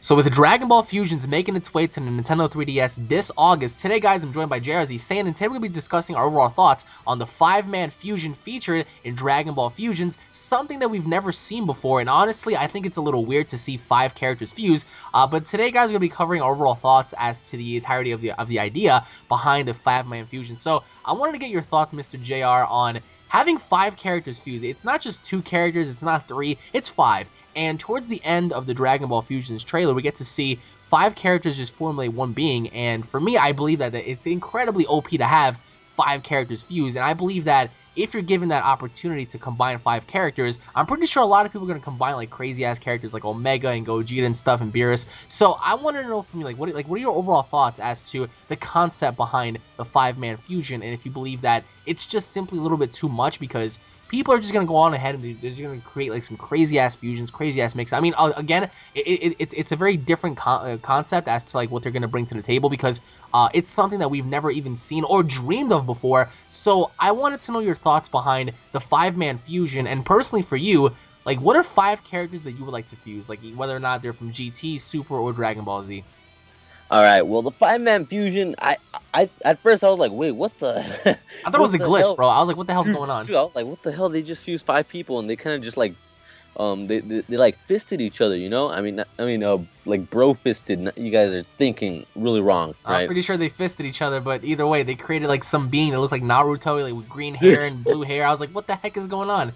So with Dragon Ball Fusions making its way to the Nintendo 3DS this August, today guys I'm joined by JrzSaiyan, and today we're going to be discussing our overall thoughts on the 5-man fusion featured in Dragon Ball Fusions, something that we've never seen before, and honestly I think it's a little weird to see 5 characters fuse, but today guys we're going to be covering our overall thoughts as to the entirety of the idea behind the 5-man fusion. So I wanted to get your thoughts, Mr. JR, on having 5 characters fuse. It's not just 2 characters, it's not 3, it's 5. And towards the end of the Dragon Ball Fusions trailer, we get to see 5 characters just formulate one being. And for me, I believe that it's incredibly OP to have 5 characters fuse. And I believe that if you're given that opportunity to combine 5 characters, I'm pretty sure a lot of people are going to combine like crazy-ass characters like Omega and Gogeta and stuff and Beerus. So I want to know from you, what are your overall thoughts as to the concept behind the 5-man fusion? And if you believe that it's just simply a little bit too much because people are just going to go on ahead and they're just going to create like some crazy-ass fusions, crazy-ass mix. I mean, again, it's a very different concept as to like what they're going to bring to the table because it's something that we've never even seen or dreamed of before. So I wanted to know your thoughts behind the 5-man fusion, and personally for you, like what are 5 characters that you would like to fuse, like whether or not they're from GT, Super, or Dragon Ball Z? All right, well, the 5-man fusion, I at first I was like, wait, what the? I thought it was a glitch, hell? Bro. I was like, what the hell's going on? Dude, I was like, what the hell? They just fused 5 people, and they kind of just like, they like fisted each other, you know? I mean, like bro fisted. You guys are thinking really wrong, right? I'm pretty sure they fisted each other, but either way, they created like some being that looked like Naruto, like with green hair and blue hair. I was like, what the heck is going on?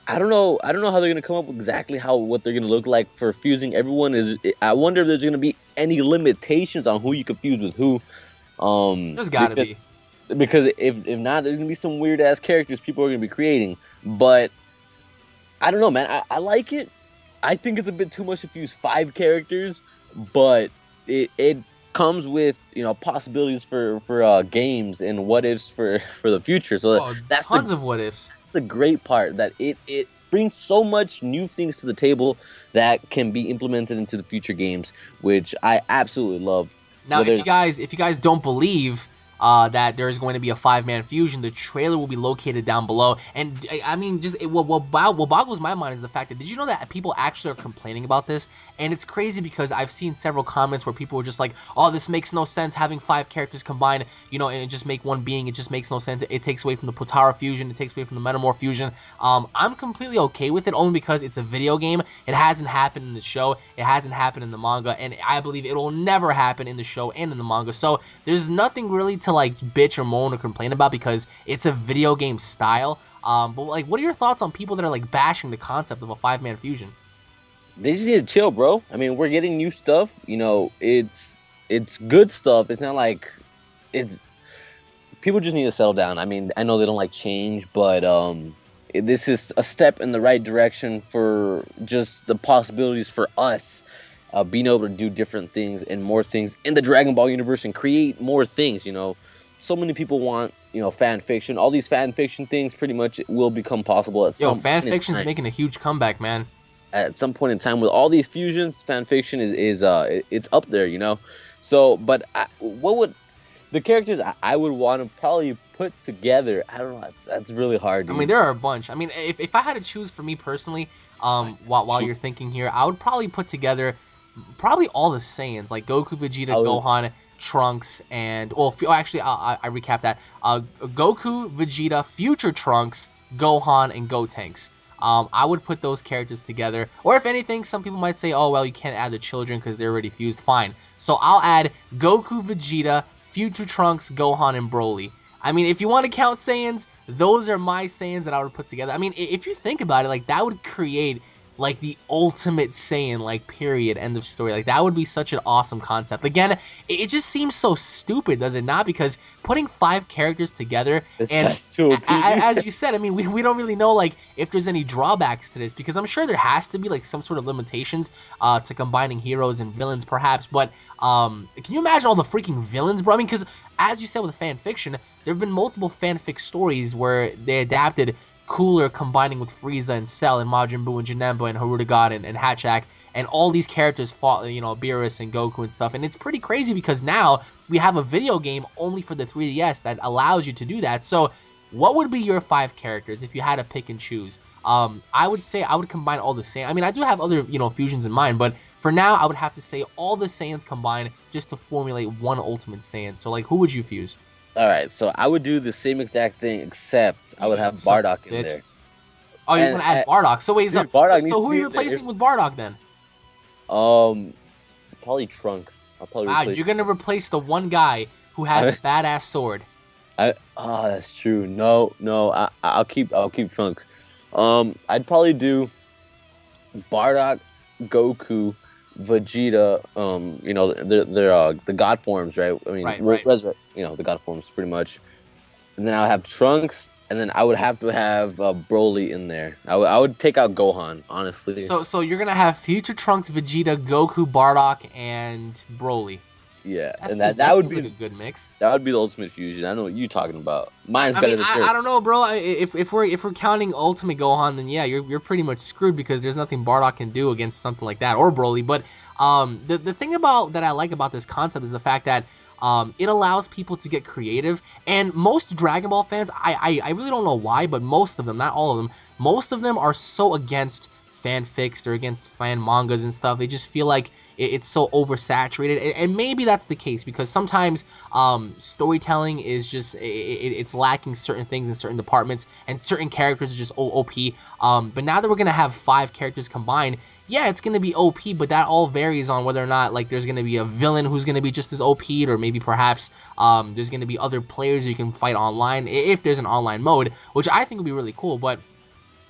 I don't know how they're gonna come up with exactly what they're gonna look like for fusing everyone. I wonder if there's gonna be any limitations on who you can fuse with who. There's gotta be. Because if not, there's gonna be some weird ass characters people are gonna be creating. But I don't know, man. I like it. I think it's a bit too much to fuse 5 characters, but it comes with, you know, possibilities for games and what ifs for the future. So that's tons of what ifs. The great part, that it brings so much new things to the table that can be implemented into the future games, which I absolutely love. Now, if you guys don't believe that there is going to be a 5-man fusion, the trailer will be located down below. And I mean, just what boggles my mind is the fact that, did you know that people actually are complaining about this? And it's crazy because I've seen several comments where people were just like, oh, this makes no sense having 5 characters combined, you know, and just make one being. It just makes no sense. It takes away from the Potara fusion. It takes away from the Metamorph fusion. I'm completely okay with it, only because it's a video game. It hasn't happened in the show. It hasn't happened in the manga, and I believe it will never happen in the show and in the manga. So there's nothing really to like bitch or moan or complain about because it's a video game style. But like, what are your thoughts on people that are like bashing the concept of a 5-man fusion? They just need to chill, bro. I mean, we're getting new stuff. You know, it's good stuff. It's not like people just need to settle down. I mean, I know they don't like change, but this is a step in the right direction for just the possibilities for us being able to do different things and more things in the Dragon Ball universe and create more things, you know. So many people want, you know, fan fiction. All these fan fiction things pretty much will become possible at some point in time. Fan fiction's making a huge comeback, man. At some point in time, with all these fusions, fan fiction is it's up there, you know. So, but what would the characters I would want to probably put together? I don't know. That's really hard, dude. I mean, there are a bunch. I mean, if I had to choose for me personally, while you're thinking here, I would probably put together probably all the Saiyans, like Goku, Vegeta, Gohan, Trunks, and actually I recap that. Goku, Vegeta, Future Trunks, Gohan, and Gotenks. I would put those characters together. Or if anything, some people might say, oh well, you can't add the children because they're already fused. Fine. So I'll add Goku, Vegeta, Future Trunks, Gohan, and Broly. I mean, if you want to count Saiyans, those are my Saiyans that I would put together. I mean, if you think about it, like that would create like the ultimate Saiyan, like period, end of story. Like that would be such an awesome concept. Again, it just seems so stupid, does it not? Because putting 5 characters together, and as you said, I mean, we don't really know like if there's any drawbacks to this, because I'm sure there has to be like some sort of limitations to combining heroes and villains perhaps. But can you imagine all the freaking villains, bro? I mean, because as you said with fan fiction, there have been multiple fanfic stories where they adapted Cooler combining with Frieza and Cell and Majin Buu and Janemba and Haruta God and Hatchak, and all these characters fought, you know, Beerus and Goku and stuff. And it's pretty crazy because now we have a video game only for the 3DS that allows you to do that. So what would be your 5 characters if you had to pick and choose? I would say I would combine all the same. I mean, I do have other, you know, fusions in mind, but for now, I would have to say all the Saiyans combined just to formulate one Ultimate Saiyan. So, like, who would you fuse? All right, so I would do the same exact thing, except I would You have son of Bardock a in bitch. there. Oh, you're And, gonna add Bardock. So wait, dude, Bardock needs so to who are be you in there. replacing with Bardock then? Probably Trunks. I'll probably Wow, replace. you're gonna replace the one guy who has a badass sword. That's true. No, I'll keep Trunks. I'd probably do Bardock, Goku, Vegeta. They're the God forms, right? I mean, Right. the God forms pretty much. And then I would have Trunks, and then I would have to have Broly in there. I would take out Gohan, honestly. So you're gonna have Future Trunks, Vegeta, Goku, Bardock, and Broly. Yeah, That and seems, that would seems be like a good mix. that would be the ultimate fusion. I know what you're talking about. Mine's I better mean, than I yours. don't know, bro. If we're counting Ultimate Gohan, then yeah, you're pretty much screwed because there's nothing Bardock can do against something like that or Broly. But the thing about that I like about this concept is the fact that it allows people to get creative. And most Dragon Ball fans, I really don't know why, but most of them, not all of them, most of them are so against fanfics, they're against fan mangas and stuff. They just feel like it's so oversaturated, and maybe that's the case because sometimes storytelling is just it's lacking certain things in certain departments, and certain characters are just OP. But now that we're gonna have 5 characters combined, yeah, it's gonna be OP, but that all varies on whether or not like there's gonna be a villain who's gonna be just as OP'd, or maybe perhaps there's gonna be other players you can fight online if there's an online mode, which I think would be really cool. But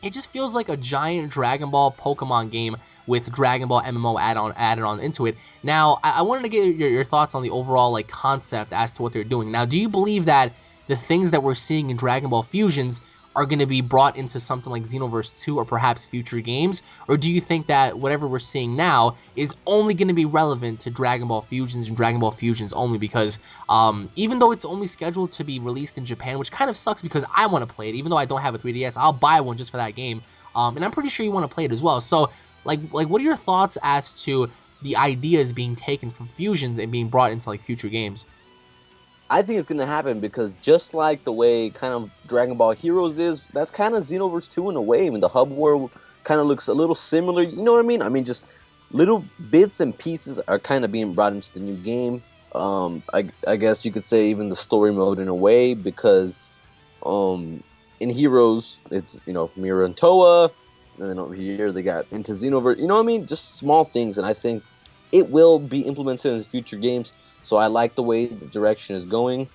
it just feels like a giant Dragon Ball Pokemon game with Dragon Ball MMO added on into it. Now, I wanted to get your thoughts on the overall like concept as to what they're doing. Now, do you believe that the things that we're seeing in Dragon Ball Fusions are going to be brought into something like Xenoverse 2 or perhaps future games? Or do you think that whatever we're seeing now is only going to be relevant to Dragon Ball Fusions and Dragon Ball Fusions only? Because even though it's only scheduled to be released in Japan, which kind of sucks because I want to play it, even though I don't have a 3DS, I'll buy one just for that game. And I'm pretty sure you want to play it as well. So, like, what are your thoughts as to the ideas being taken from Fusions and being brought into like future games? I think it's gonna happen because just like the way kind of Dragon Ball Heroes is, that's kind of Xenoverse 2 in a way. I mean, the hub world kind of looks a little similar. You know what I mean? I mean, just little bits and pieces are kind of being brought into the new game. I guess you could say even the story mode in a way because in Heroes it's Mira and Toa, and then over here they got into Xenoverse. You know what I mean? Just small things, and I think it will be implemented in future games. So I like the way the direction is going.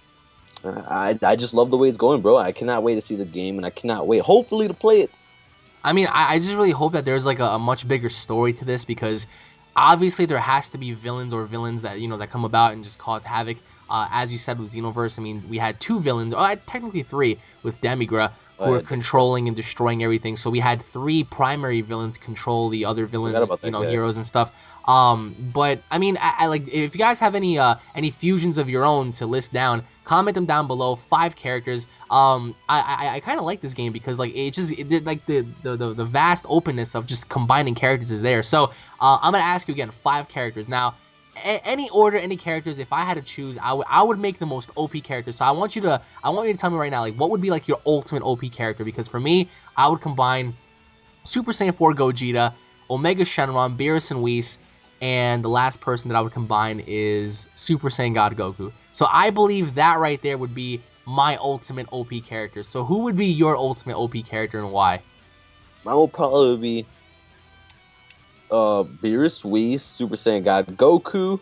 I just love the way it's going, bro. I cannot wait to see the game, and I cannot wait, hopefully, to play it. I mean, I just really hope that there's like a much bigger story to this because obviously there has to be villains that that come about and just cause havoc. As you said with Xenoverse, I mean, we had 2 villains, technically 3 with Demigra, who were controlling and destroying everything. So we had 3 primary villains control the other villains, heroes and stuff. But I mean, I like if you guys have any fusions of your own to list down, comment them down below. 5 characters. I kind of like this game because like the vast openness of just combining characters is there. So I'm gonna ask you again, 5 characters now. Any order, any characters. If I had to choose, I would make the most OP character. So I want you to tell me right now, like, what would be like your ultimate OP character? Because for me, I would combine Super Saiyan 4 Gogeta, Omega Shenron, Beerus and Whis, and the last person that I would combine is Super Saiyan God Goku. So I believe that right there would be my ultimate OP character. So who would be your ultimate OP character and why? Mine will probably be Beerus, Whis, Super Saiyan God Goku.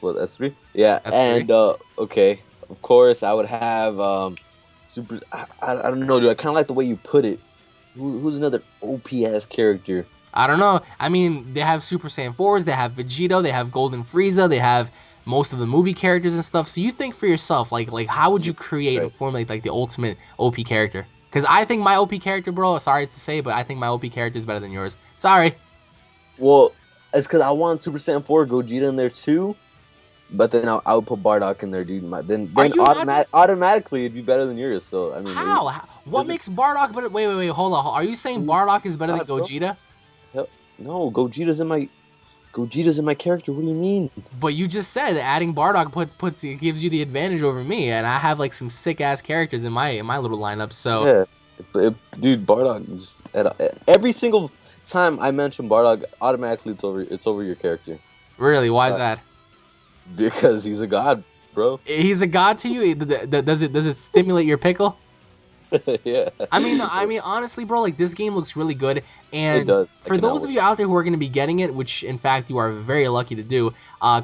That's 3. Yeah, That's and 3. okay, of course I would have Super. I don't know, dude. I kind of like the way you put it. Who's another OP ass character? I don't know. I mean, they have Super Saiyan 4s, they have Vegito, they have Golden Frieza, they have most of the movie characters and stuff. So you think for yourself, like how would you create and formulate like the ultimate OP character? Because I think my OP character, bro, sorry to say, but I think my OP character is better than yours. Sorry. Well, it's because I want Super Saiyan 4 Gogeta in there too, but then I would put Bardock in there, dude. Then automatically it'd be better than yours. So I mean, how? What makes Bardock better? Wait, hold on. Are you saying Bardock is better than Gogeta? Hell, no, Gogeta's in my character. What do you mean? But you just said that adding Bardock gives you the advantage over me, and I have like some sick ass characters in my little lineup. So yeah, dude, Bardock just every single time I mention Bardock, automatically it's over your character. Really? Why is that? Because he's a god, bro. He's a god to you? Does it stimulate your pickle? Yeah. I mean, honestly, bro, like this game looks really good, and It does. for those of you out there who are going to be getting it, which in fact you are very lucky to do,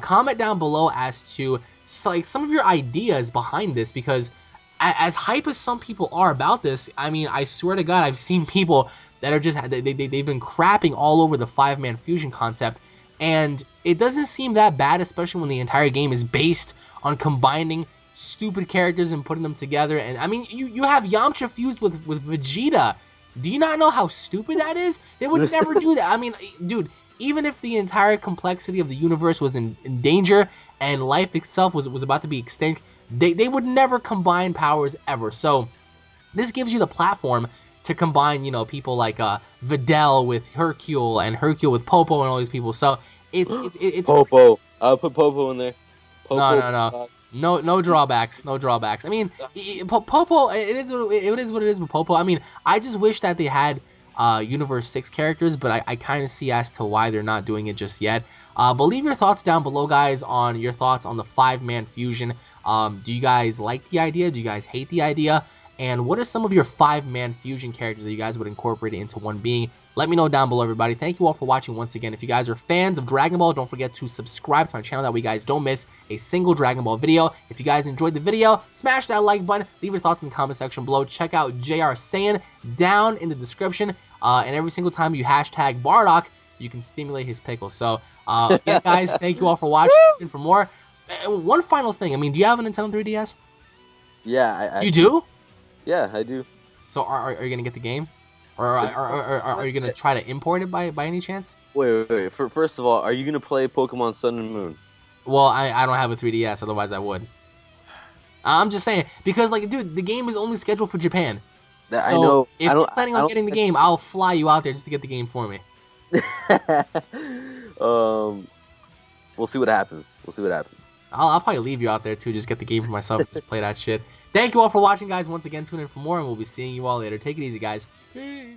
comment down below as to like some of your ideas behind this, because as hype as some people are about this, I mean, I swear to God, I've seen people that are just they've been crapping all over the 5-man fusion concept, and it doesn't seem that bad, especially when the entire game is based on combining stupid characters and putting them together. And I mean, you have Yamcha fused with Vegeta. Do you not know how stupid that is? They would never do that. I mean, dude, even if the entire complexity of the universe was in danger and life itself was about to be extinct, they would never combine powers ever. So this gives you the platform to combine, you know, people like Videl with Hercule and Hercule with Popo and all these people. So it's Popo. I'll put Popo in there. Popo. No drawbacks. No drawbacks. I mean, Popo, it is what it is with Popo. I mean, I just wish that they had Universe 6 characters, but I kind of see as to why they're not doing it just yet. But leave your thoughts down below, guys, on your thoughts on the 5-man fusion. Do you guys like the idea? Do you guys hate the idea? And what are some of your 5-man fusion characters that you guys would incorporate into one being? Let me know down below, everybody. Thank you all for watching once again. If you guys are fans of Dragon Ball, don't forget to subscribe to my channel, that way you guys don't miss a single Dragon Ball video. If you guys enjoyed the video, smash that like button. Leave your thoughts in the comment section below. Check out JrzSaiyan down in the description. And every single time you hashtag Bardock, you can stimulate his pickle. So, yeah, guys, thank you all for watching. And for more, one final thing. I mean, do you have a Nintendo 3DS? Yeah, you do? Yeah, I do. So are you going to get the game? Or are you going to try to import it by any chance? Wait. First of all, are you going to play Pokemon Sun and Moon? Well, I don't have a 3DS, otherwise I would. I'm just saying, because, like, dude, the game is only scheduled for Japan. So I know. If you're planning on getting the game, I'll fly you out there just to get the game for me. We'll see what happens. I'll probably leave you out there, too, just get the game for myself and just play that shit. Thank you all for watching, guys. Once again, tune in for more, and we'll be seeing you all later. Take it easy, guys. Peace.